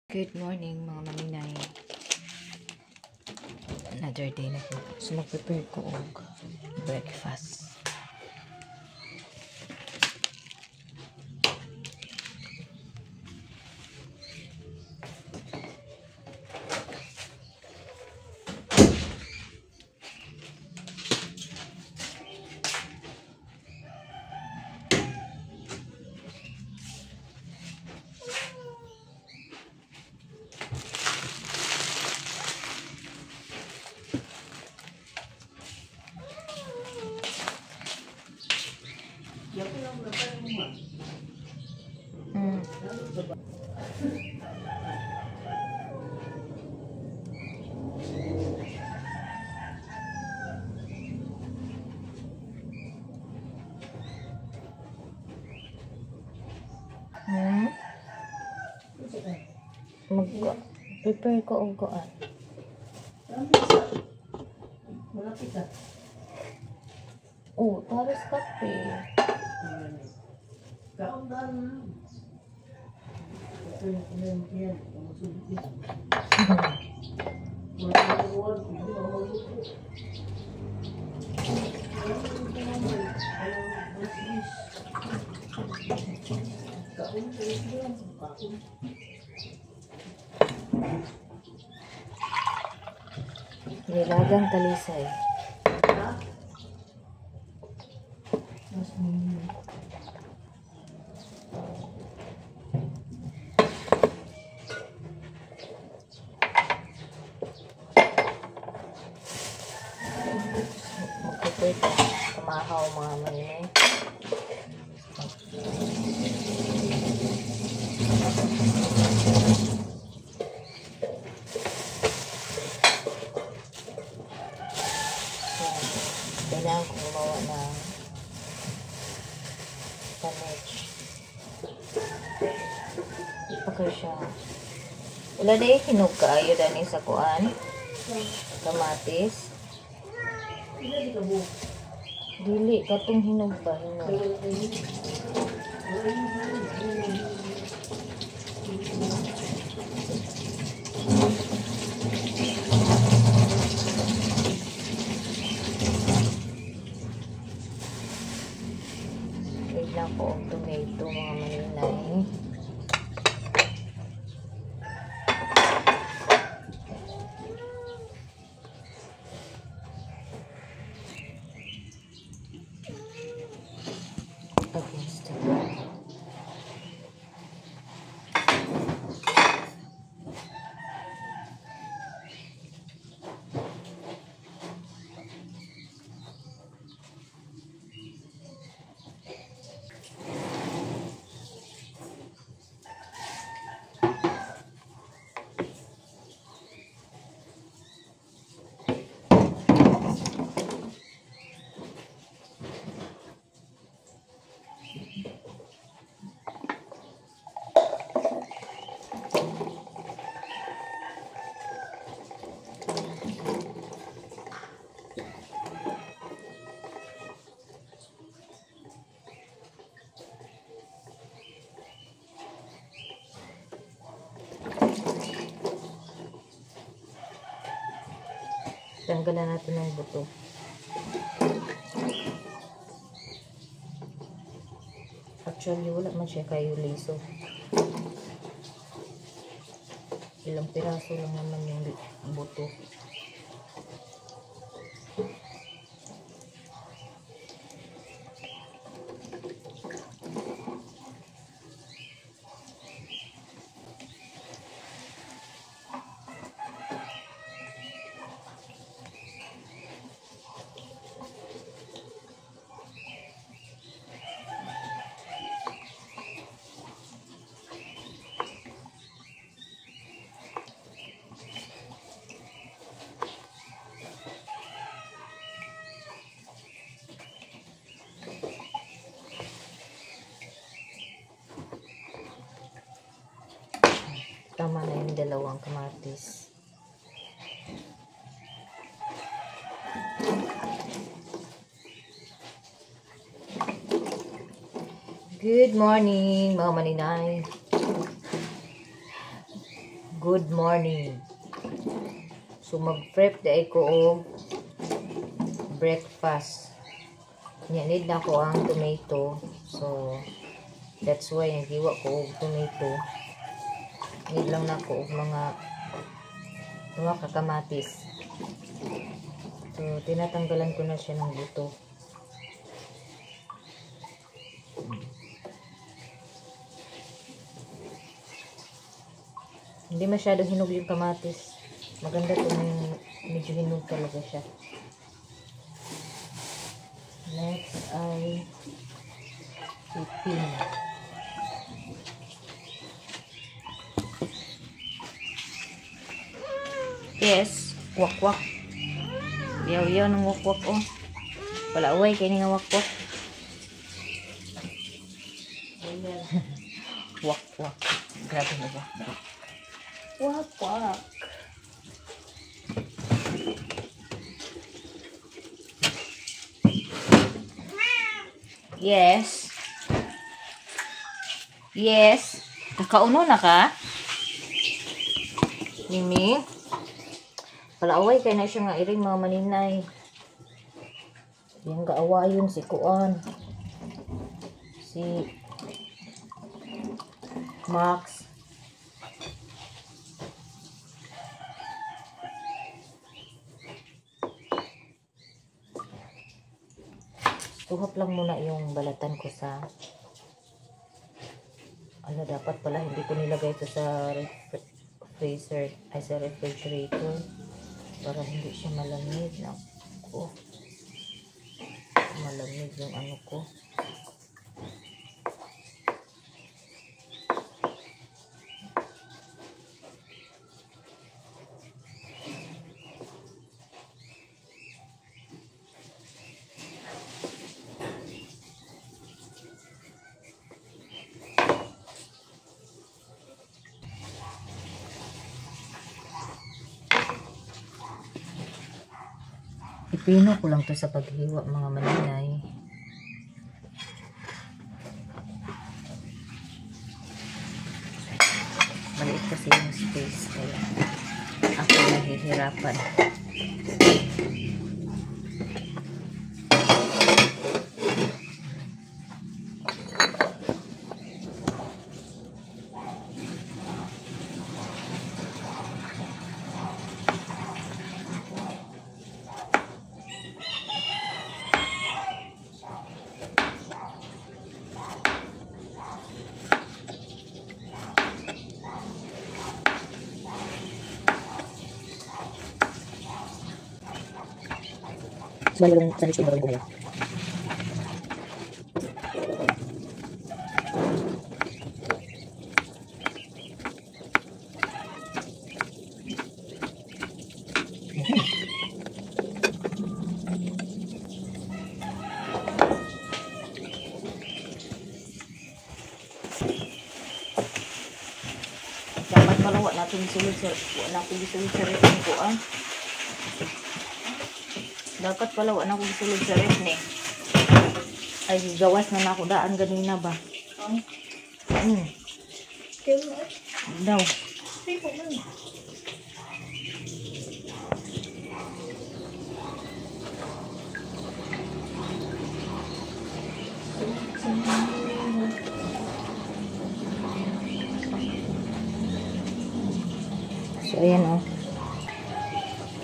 Good morning mga maninay. Another day na po. So mag-prepare ko og breakfast. Mag-prepare ko og kuan. Oh, taros kape. Nilagang talisay. Magpipit kumahaw mga maninay. Kailangan ko gumawa ng spinach. Okay siya. Wala na hinog kaayo dani sa kuan. Kamatis. Dili katong hinog ba hinog. Lang po ang tomato mga maninay. Against it. Tanggalan natin ng buto. Actually, wala man siya kayo liso. Ilang piraso lang naman yung buto. Tama na yung dalawang kamatis. Good morning, mga maninay. Good morning. So mag-prep dahil ko og breakfast. Need na ko ang tomato. So that's why nagiwa ko og tomato. Need lang na ko og mga kakamatis. So tinatanggalan ko na siya ng buto. Hindi masyado hinog yung kamatis. Maganda kung medyo hinog talaga siya. Next ay pipin. Yes, wakwak. Yaw-yaw ng wakwak oh. Palaway kayo nga wakwak. Wakwak. Grabe na wakwak. Wakwak. Yes. Yes. Nakauno na ka? Mimi? Palaaway kay na siya nga iring mga maninay. Yung gaawayon si Kuan. Si Max. Tuhap lang muna yung balatan ko sa dapat pala hindi ko nilagay ito sa freezer ay sa refrigerator para hindi siya malamig na malamig yung ano ko. Ipino ko lang to sa paghiwa mga maninay. Maliit kasi yung space kaya ako nahihirapan. Sebaliknya saya coba dulu ya. Dapat kalau wak natin sulit sa rin ko ah. Dapat pala wala akong sulod sa ref ni. Ay, gawas na ako daan ganina ba? Daw. So, ayan oh.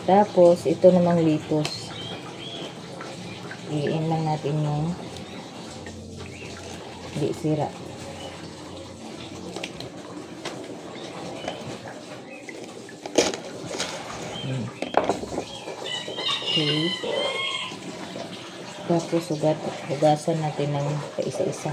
Tapos, ito namang litos. Iin lang natin yung di sira. Okay. Tapos hugasan natin ng paisa-isa.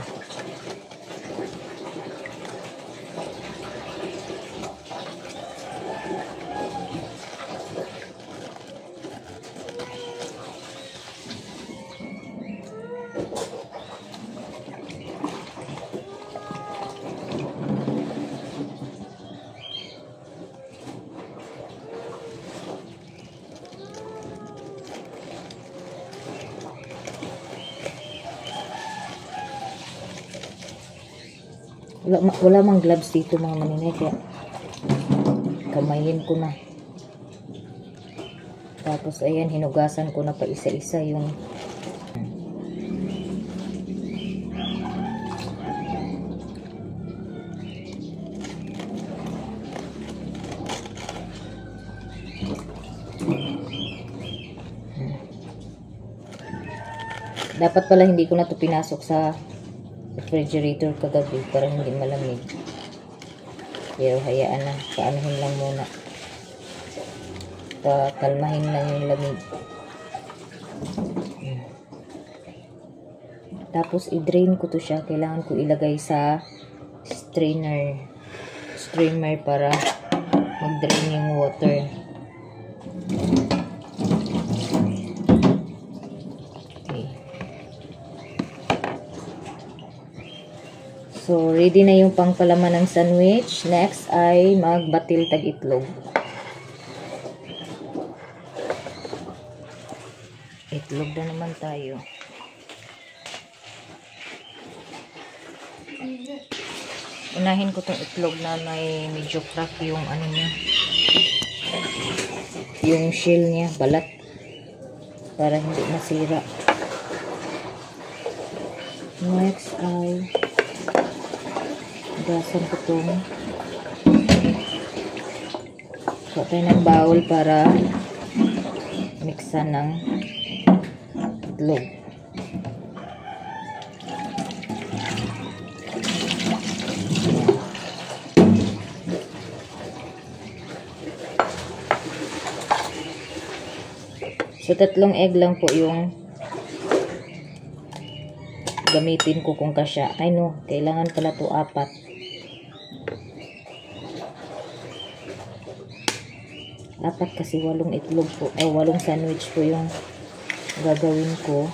Wala mang gloves dito mga maninay kaya Kamayin ko na. Tapos ayan, hinugasan ko na pa isa-isa yung dapat pala hindi ko na to pinasok sa refrigerator kagabi para hindi malamig. Pero hayaan na, paanohin lang muna. Kalmahin lang yung lamig. Tapos i-drain ko to siya. Kailangan ko ilagay sa strainer. Streamer para mag-drain yung water. Okay. So, ready na yung pangpalaman ng sandwich. Next ay magbatil tag itlog. Itlog na naman tayo. Unahin ko tong itlog na may medyo crack yung ano niya. Yung shell niya, balat. Para hindi masira. Next ay gasan ko tong so tayo ng bowl para mixan ng itlog. So 3 egg lang po yung gamitin ko kung kasya. Ay no, kailangan pala to 4. Apat kasi 8 itlog po. Ay 8 sandwich po yung gagawin ko.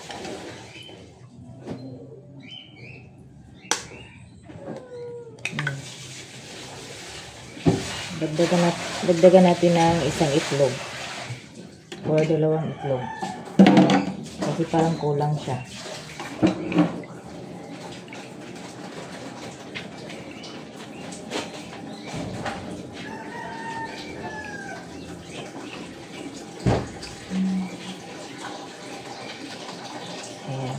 Dagdagan natin ng 1 itlog. Or 2 itlog. Kasi parang kulang siya. Ayan.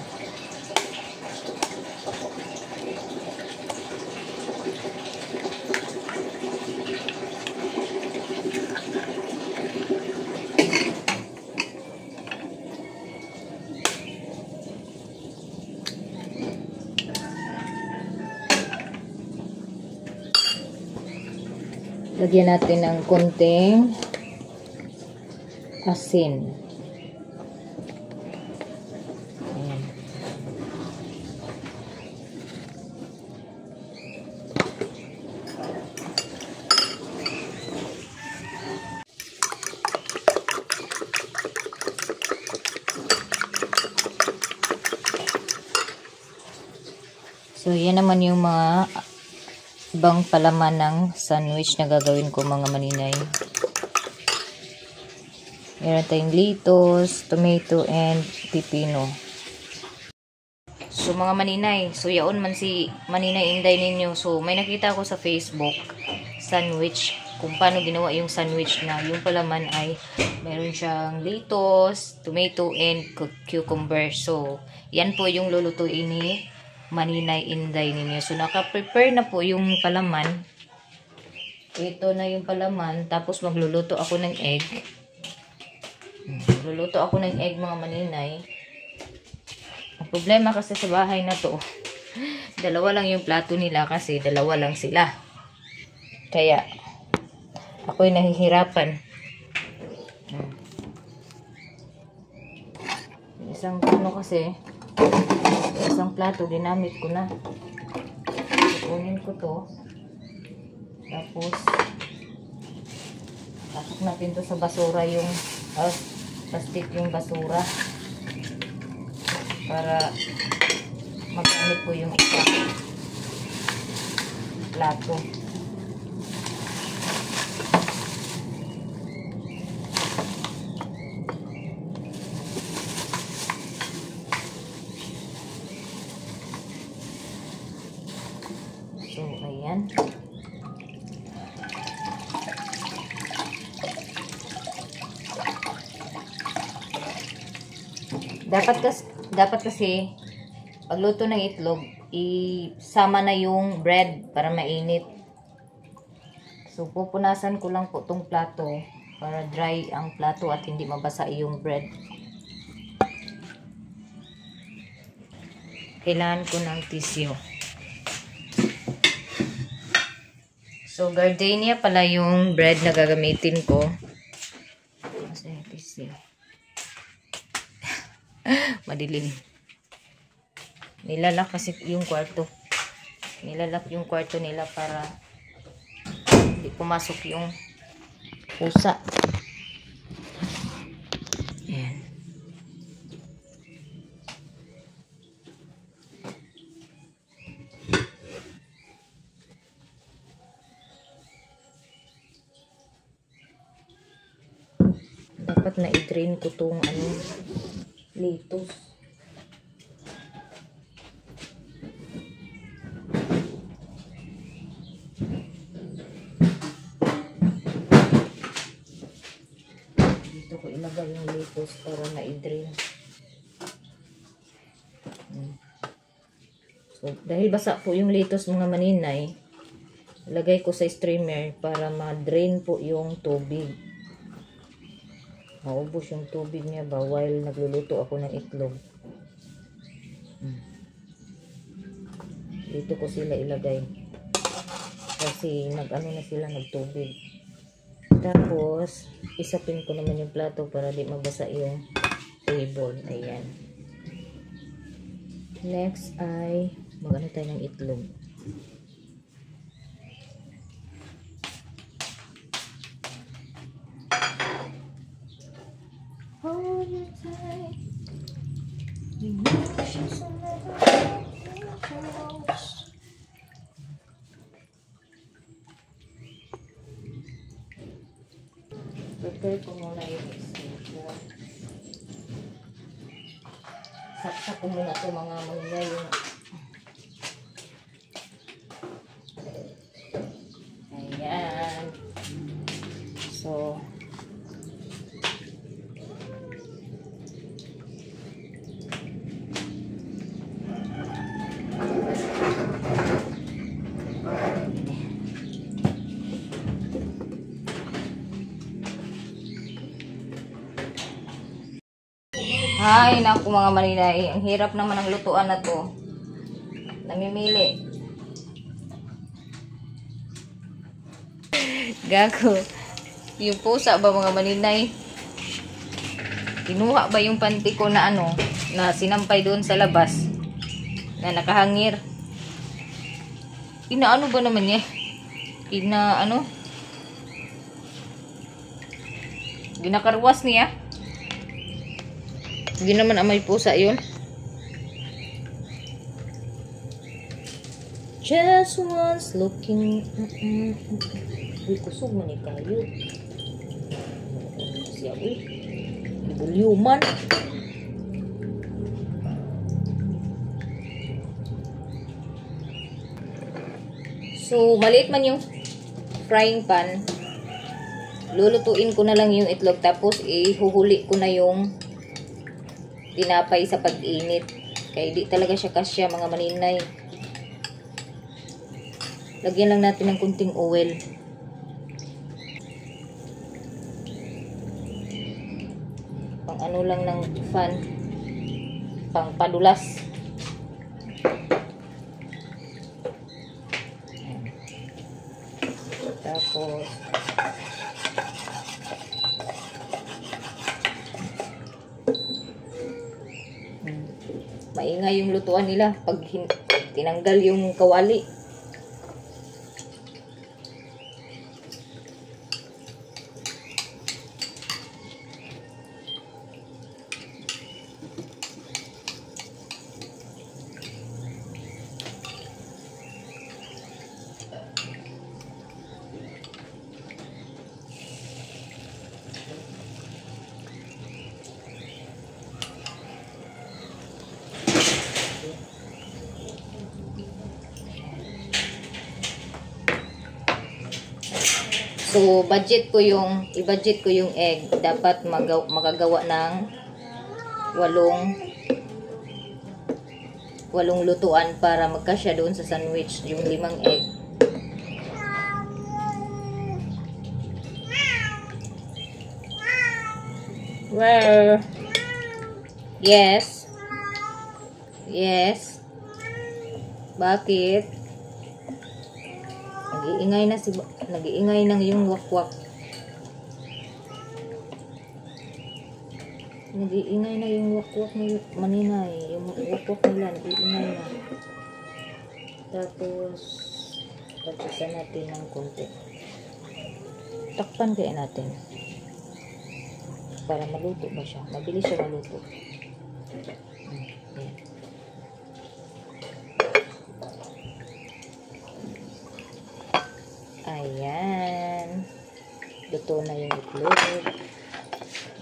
Lagyan natin ng konting asin. Ayan. So, yan naman yung mga ibang palaman ng sandwich na gagawin ko mga maninay. Meron tayong lettuce, tomato, and pipino. So mga maninay, so yaon man si Maninay Inday ninyo. So may nakita ko sa Facebook, sandwich, kung paano ginawa yung sandwich na yung palaman ay meron siyang lettuce, tomato, and cucumber. So yan po yung lulutuin ni Maninay Inday ninyo. So naka-prepare na po yung palaman. Ito na yung palaman. Tapos magluluto ako ng egg. Magluluto ako ng egg mga maninay. Ang problema kasi sa bahay na to, 2 lang yung plato nila kasi 2 lang sila. Kaya ako'y nahihirapan. Isang kasi isang plato ginamit ko na. Kunin ko to. Tapos pasok natin to sa basura yung plastic yung basura para magamit po yung isang plato. So, ayan. Dapat kasi pagluto ng itlog, isama na yung bread para mainit. So, pupunasan ko lang po tong plato para dry ang plato at hindi mabasa yung bread. Kailangan ko ng tissue. So, gardenia pala yung bread na gagamitin ko. Kasi tissue. Madilim. Nilalak kasi yung kwarto. Nilalak yung kwarto nila para hindi pumasok yung pusa. Ayan. Dapat na i-drain ko tong lettuce. Dito ko ilagay yung lettuce para ma-drain. So, dahil basa po yung lettuce mga maninay, ilagay ko sa streamer para ma-drain po yung tubig. Maubos yung tubig niya ba while nagluluto ako ng itlog. Dito ko sila ilagay. Kasi nag-ano na sila, nagtubig. Tapos, isapin ko naman yung plato para di mabasa yung table. Ayan. Next ay mag-ano tayo ng itlog. Hold you tight. Emotions are never close. Prepare ko muna yung isda. Saksak ko muna ito mga mga yung ayan. So, ay, naku mga maninay. Ang hirap naman ang lutuan na to. Namimili. Gago. Yung pusa ba mga maninay? Kinuha ba yung panty ko na na sinampay doon sa labas? Na nakahangir. Inaano ba naman niya? Ginakarwas niya? Hindi naman amay pusa yun. Just once looking. Uy, kusog man ni kayo. Siya, uy. Ibulyuman. So, maliit man yung frying pan. Lulutuin ko na lang yung itlog. Tapos, ihuhuli ko na yung tinapay sa pag-init. Kaya di talaga siya kasya mga maninay. Lagyan lang natin ng kunting oil. Pang ano lang ng fan. Pang padulas. Tapos maingay yung lutuan nila pag tinanggal yung kawali. So, i-budget ko yung egg. Dapat makagawa ng walong lutuan para magkasya doon sa sandwich, yung 5 egg. Where? Yes. Yes. Bakit? Nag-iingay ng yung wakwak. Nag-iingay na yung wakwak ni Maninay. Yung wakwak nila, nag-iingay na. Tapos, pagsasan natin ng konti. Takpan kaya natin. Para maluto ba siya? Mabilis siya maluto. Ayan. Ayan. Luto na yung itlog.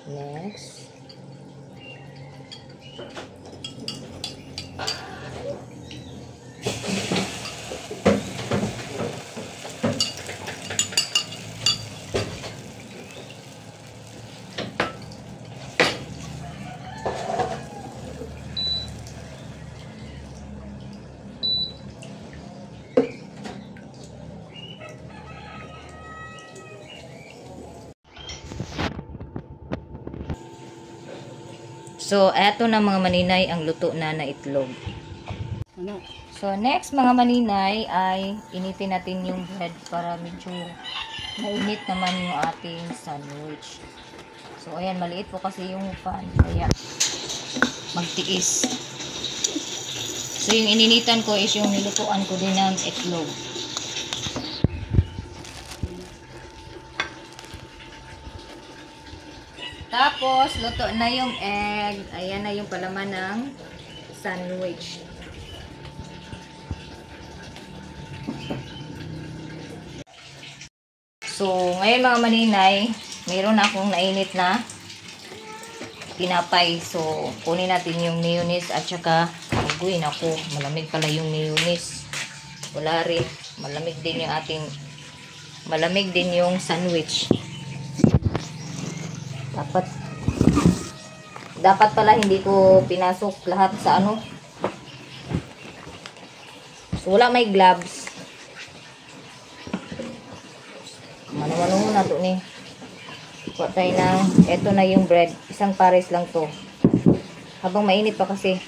Next. So, eto na mga maninay ang luto na itlog. So, next mga maninay ay initin natin yung bread para medyo mainit naman yung ating sandwich. So, ayan, maliit po kasi yung pan. Kaya, magtiis. So, yung ininitan ko is yung nilutuan ko din ng itlog. Tapos, luto na yung egg. Ayan na yung palaman ng sandwich. So, ngayon mga maninay, mayroon akong nainit na tinapay. So, kunin natin yung mayonnaise at saka, uy, naku, malamig pala yung mayonnaise. Wala rin. Malamig din yung sandwich. Dapat pala hindi ko pinasok lahat sa ano. So, wala may gloves. Mano-mano na to ni. Kuha tayo ng, eto na yung bread. Isang pares lang to. Habang mainit pa kasi.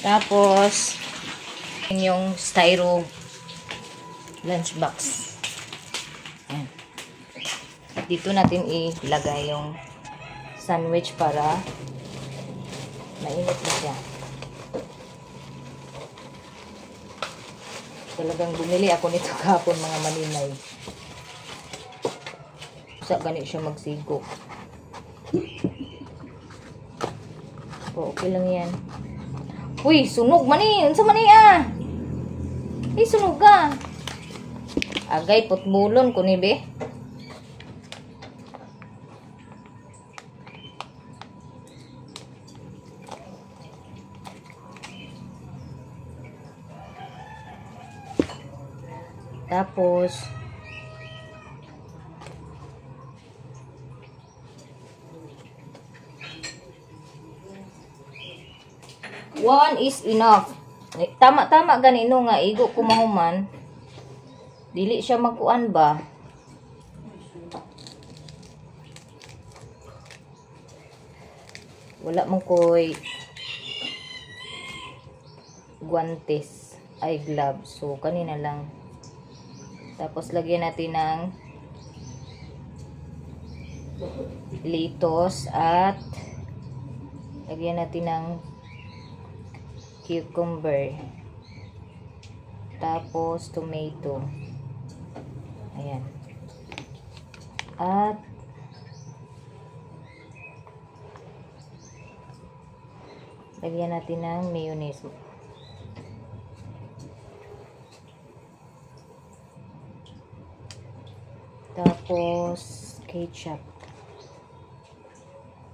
Tapos, yung styro lunchbox. Ayan. Dito natin ilagay yung sandwich para mainit na siya. Talagang bumili ako nito kahapon mga maninay. Sa ganit siya magsigo. So, okay lang yan. Uy, sunog mani! Unsa mani ah? Sunog ka! Agay, putbulon ko ni be. Tapos, one is enough. Tama-tama ganino nga, igo kumahuman. Dili siya magkuan ba? Wala mong koy guantes ay gloves. So, kanina lang. Tapos, lagyan natin ng lettuce at lagyan natin ng cucumber. Tapos, tomato. Ayan. At lagyan natin ng mayonnaise. Tapos, ketchup.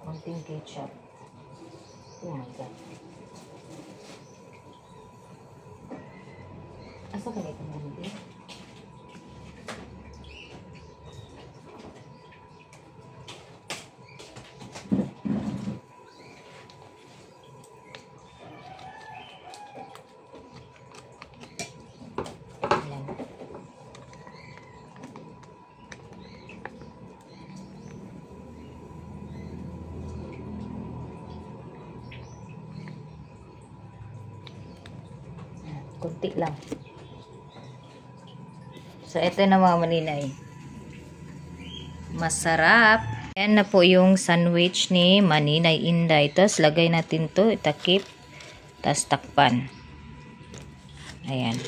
Konting ketchup. Oh my God. Asa ka nito mo hindi? konti lang. So, ito na mga maninay. Masarap. Ayan na po yung sandwich ni Maninay Inday. Tapos, lagay natin to, itakip. Tapos, takpan. Ayan.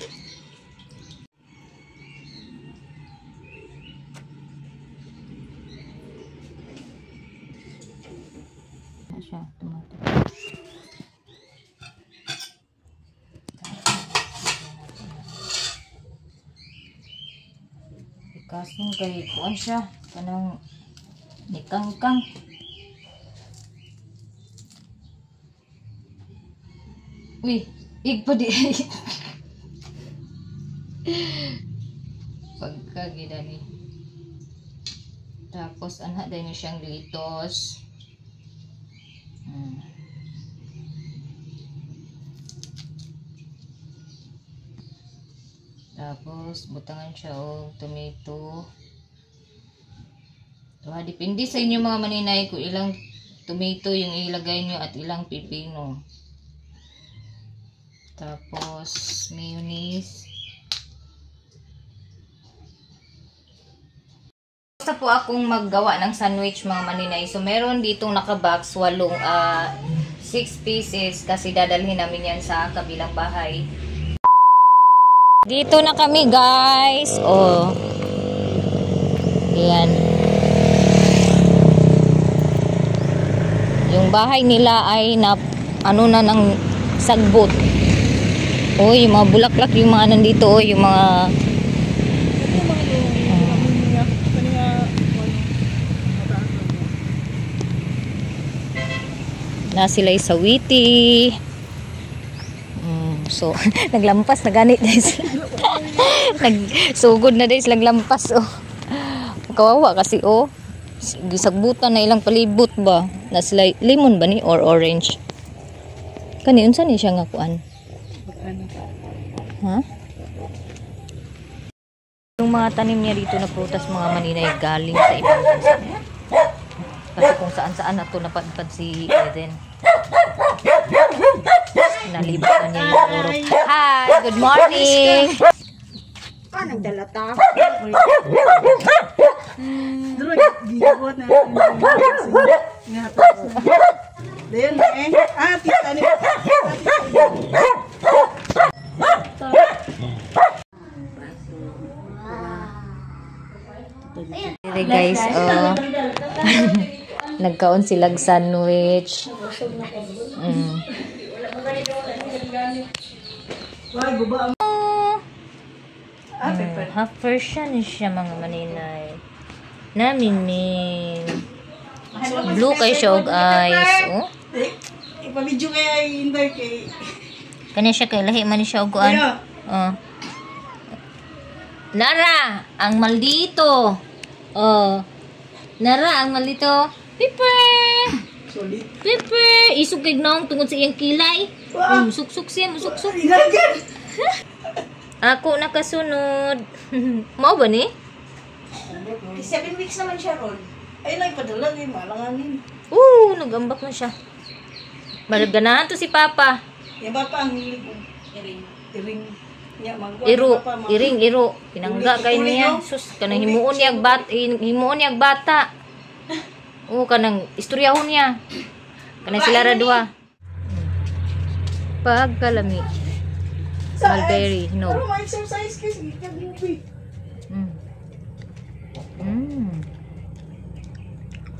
Siya, tomato. Kasing kay kuan siya kanang nikangkang. Uy, igpa di. Pagkagida ni. Tapos anha din siyang litos. Tapos butangan siya og tomato. Depende sa inyo mga maninay kung ilang tomato yung ilagay nyo at ilang pipino. Tapos mayonnaise. Basta po akong maggawa ng sandwich mga maninay. So meron ditong nakabox 6 pieces kasi dadalhin namin yan sa kabilang bahay. Dito na kami guys. Oh. Ayan. Yung bahay nila ay na ano na ng sagbot. Oh, yung mga bulaklak yung mga nandito, oh, yung mga na sila'y sawiti. So, naglampas na ganit guys. Nagsugod na guys, naglampas oh. Kawawa kasi oh. Gisagbutan na ilang palibot ba? Na sila'y lemon ba ni or orange? Kani unsa ni siya nga kuan? Ha? Yung mga tanim niya dito na prutas mga maninay galing sa ibang bansa. Kasi kung saan-saan na ito napadpad si Eden. Nalibutan niya yung Europe. Hi! Good morning! Nagdalata. Duro, gigabot na. Dayan eh. Tita ni. Hey guys, oh. Nagkaon silang sandwich. Half version siya mga maninay. Naminin. Blue kay siya og eyes. Oh. Ipabidyo kaya hindi kay. Kanya siya kay lahi man siya og kuan. Oh. Nara, ang maldito. Oh. Nara, ang maldito. Pipper. Solid. Pipper. Isugig nang tungod sa iyang kilay. Suksuk siya, musuksuk. Ako nakasunod. Mao ba ni? 7 weeks naman siya ron. Ay lang ipadala kay malanganin. Nagambak na siya. Malaganahan to si Papa. Ya ba pa ang hilig mo? Iring. Iro. Pinangga kay niya. Sus, kanang himuon niya bata. Kanang istoryahon niya. Kanang sila ra duha. Pagkalami. Mulberry, no. Pero ma-exercise kasi kag-movie.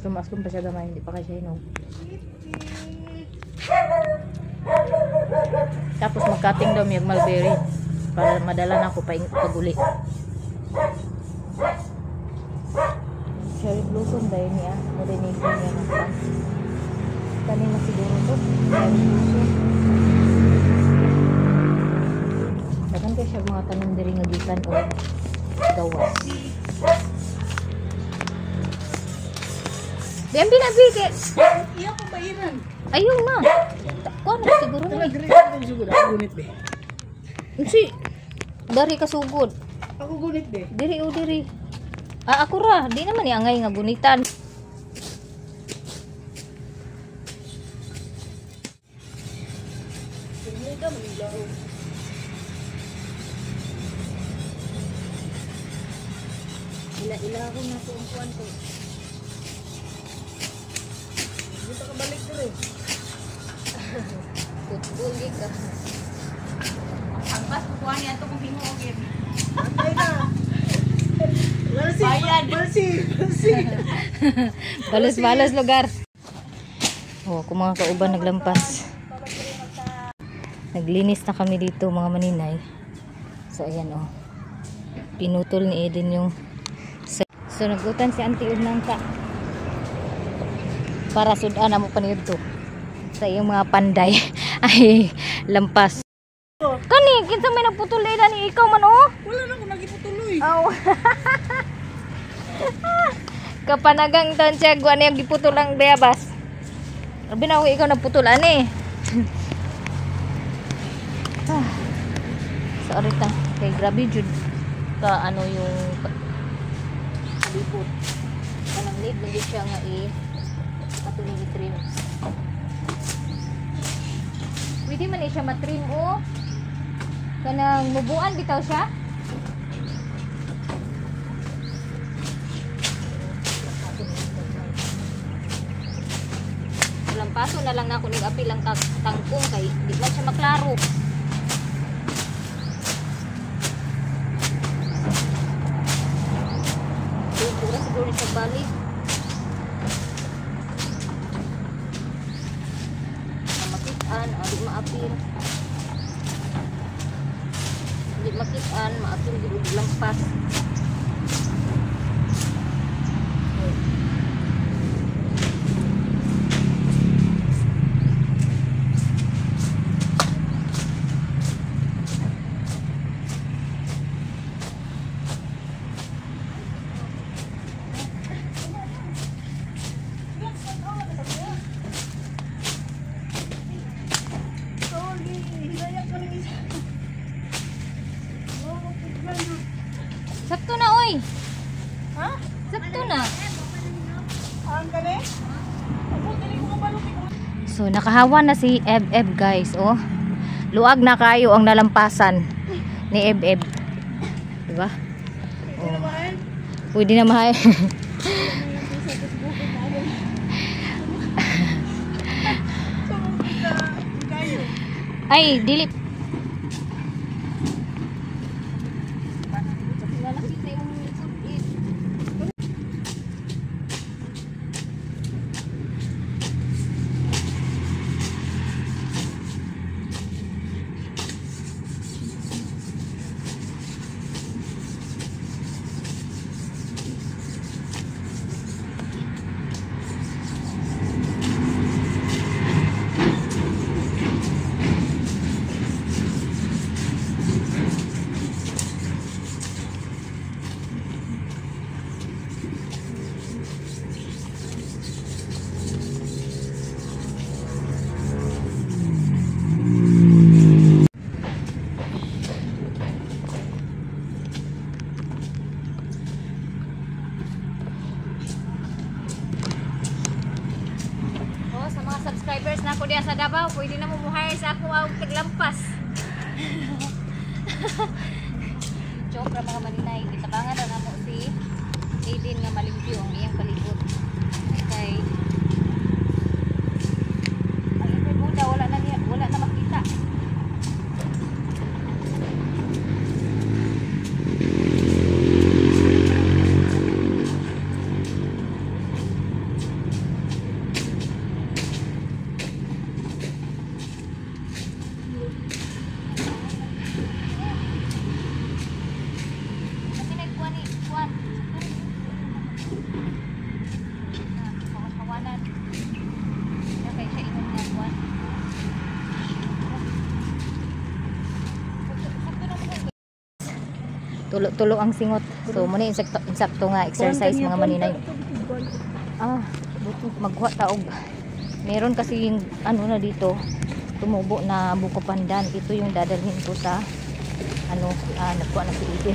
Sumaskum pa siya gamay, hindi pa kasi hinog. Tapos magkating daw yung mulberry para madala na ako paguli. Cherry blossom dahil niya. Marinig niya ng pan. Kanina siguro to. Cherry blossom. Dagan kayo siya mga tanong diri nga gikan o gawas. Biyan binabigit. Iya ko bayiran. Ayun na. Kuha na siguro na. Ako gunit be. Si dari kasugod. Ako gunit be. Diri o diri. Ako ra, di naman iangay nga gunitan. Ila-ila ko na ito ang kuwan ko. Dito ka balik dito. Tutbuli ka. Ang bas, kukuha niya ito kung hinugin. Ay na. Balsi, Bayad. balsi. Balos-balos lugar. Oh, kung mga kauban naglampas. Naglinis na kami dito mga maninay. So ayan oh. Pinutol ni Eden yung so nagutan si Auntie og nangka. Para sudan na mo paniud to. Sa iyong mga panday ay lampas. Kani kinsa may nagputol ila ni ikaw man oh. Wala na ko nagiputuloy. Oh. Kapanagang taon siya guan yung giputol ang bayabas. Sabi na ako ikaw nagputol ani. Sorry ta. Kay grabe jud ka ano yung lipot. Kanang lead na siya nga patuloy i-trim. Pwede man siya matrim o. Kanang mubuan bitaw siya. Lampaso na lang na ako nag-apil ang tangkong kay di man siya maklaro. Siguro sa balik. Makitaan, di maapil. Di makitaan, maapil di lampas. Sakto na oy. Ha? Sakto na. Ang gani? Ako dili ko kabalo ko. So nakahawa na si Eb guys, oh. Luag na kayo ang nalampasan ni Eb. Diba? Oh. Pwede na mahal. Ay, dili. Subscribers na ako diya sa Davao, pwede na mo muhay sa ako ang taglampas. Joke ra mga maninay, itabangan na mo si Aiden nga malimpyo ang iyang palibot. Kay ang iyang buda wala na makita. Tulo ang singot. So muna insakto nga exercise mga maninay. Maghuwa taog. Meron kasi yung ano na dito tumubo na buko pandan. Ito yung dadalhin ko sa nagkuha na si Ide.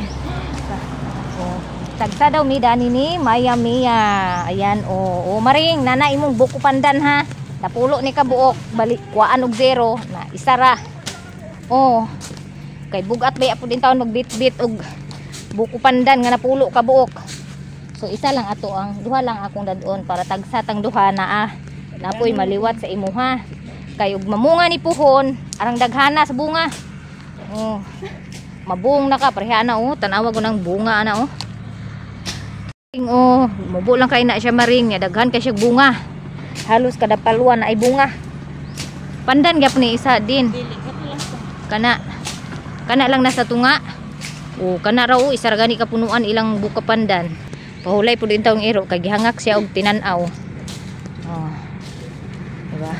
Tagsa daw mi dani ni Maya Mia. Ayan maring nana imong buko pandan ha. Napulo ni ka buok balik kuan og 0 na isara. Kay bugat bay apo din taon magbit-bit og buko pandan nga napulo ka buok. So isa lang ato ang duha lang akong dadon para tagsatang duha na napoy maliwat sa imuha. Kay ug mamunga ni puhon, arang daghana sa bunga. Oh. Mabung na ka pareha na oh, tanawa ko ng bunga ana oh. Oh, mubo lang kay na siya maring, nya daghan kay siya bunga. Halos kada paluan na ay bunga. Pandan gyapon ni isa din. Kana lang nasa tunga. O kana raw isa ra gani kapunuan ilang buka pandan. Pahulay pud din taong iro kay gihangak siya og tinan-aw. Oh. Diba?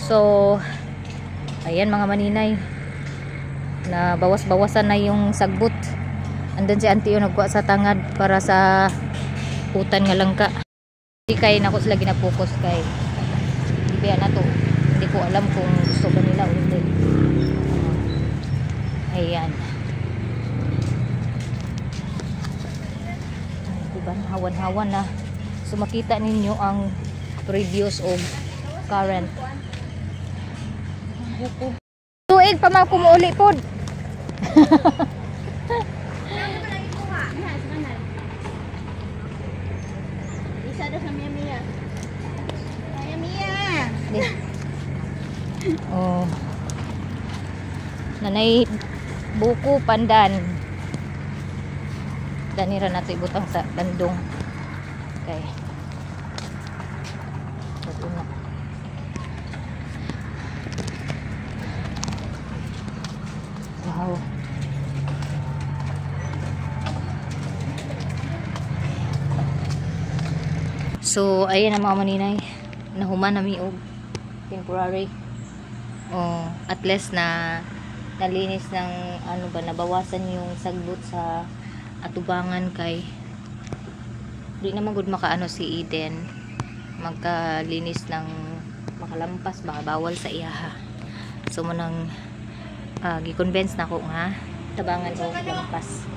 So, ayan mga maninay, na bawas-bawasan na yung sagbot. Andun si auntie yung nagkuha sa tangad para sa utan nga langka. Hindi kay nako sila ginapokus kay hindi na to. Hindi ko alam kung gusto ba nila o hindi. Ayan. Diba, hawan-hawan na. So makita ninyo ang previous o current. Tuig pa man kumuuli pod. Isa daw sa Mia. Mia. Oh. Nanay buko pandan. Danira nato ibutang sa dandong. Okay. Ito na. Oh. So, ayan ang mga maninay. Nahuman nami og temporary. Oh, at least na nalinis ng ano ba, nabawasan yung sagbot sa atubangan kay di naman gud makaano si Eden magkalinis ng makalampas baka bawal sa iyaha. So mo nang gi-convince na ko nga tabangan ko lampas.